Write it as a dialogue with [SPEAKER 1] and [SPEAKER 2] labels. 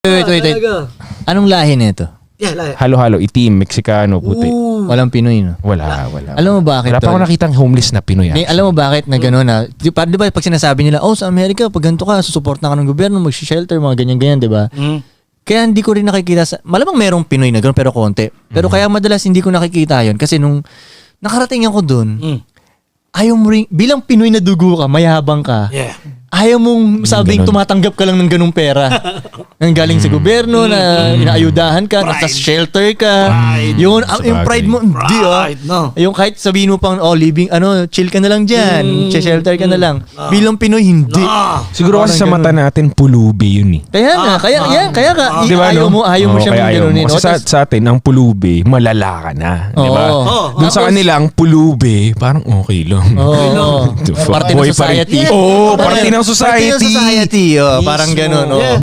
[SPEAKER 1] Wait. Anong lahi nito?
[SPEAKER 2] Yeah, lahi.
[SPEAKER 3] Halo-halo, itim, Meksikano, puti.
[SPEAKER 1] Walang Pinoy, no?
[SPEAKER 3] Wala.
[SPEAKER 1] Alam mo bakit?
[SPEAKER 3] Wala pa ako
[SPEAKER 1] Tol?
[SPEAKER 3] nakitang homeless na Pinoy.
[SPEAKER 1] Hindi, alam mo bakit na gano'n na? Di ba pag sinasabi nila, sa Amerika, pag ganito ka, susuporta ka ng gobyerno, mag-shelter, mga ganyan-ganyan, di ba? Kaya hindi ko rin nakikita malamang merong Pinoy na gano'n, pero konti. Pero kaya madalas hindi ko nakikita yon kasi nung nakarating ako dun, ayaw mo rin, bilang Pinoy na dugo ka, mayabang ka,
[SPEAKER 2] Yeah.
[SPEAKER 1] ayaw mong sabing
[SPEAKER 3] ganun.
[SPEAKER 1] tumatanggap ka lang ng ganung pera. Nang galing sa gobyerno na inaayudahan ka, nasa shelter ka. Yung pride mo, hindi
[SPEAKER 2] Pride, no.
[SPEAKER 1] Yung kahit sabihin mo pang, chill ka na lang dyan. Shelter ka na lang. Bilang Pinoy, hindi.
[SPEAKER 3] Siguro kasi sa mata natin, pulubi yun eh.
[SPEAKER 1] Kaya nga, kaya nga,
[SPEAKER 3] Di ba,
[SPEAKER 1] ayaw
[SPEAKER 3] no?
[SPEAKER 1] mo
[SPEAKER 3] Oo,
[SPEAKER 1] siyang
[SPEAKER 3] kaya ayaw mo.
[SPEAKER 1] ganunin.
[SPEAKER 3] Kasi sa atin, ang pulubi, malala ka na. Di ba?
[SPEAKER 1] Oo.
[SPEAKER 3] Doon sa kanila, ang pulubi, parang okay lang.
[SPEAKER 1] Oo.
[SPEAKER 3] The fuck
[SPEAKER 1] Parte ng
[SPEAKER 3] boy pa rin.
[SPEAKER 1] society.
[SPEAKER 3] Oo, parte ng
[SPEAKER 1] Parte ng
[SPEAKER 3] society.
[SPEAKER 1] society. Parang ganun.
[SPEAKER 2] Yeah.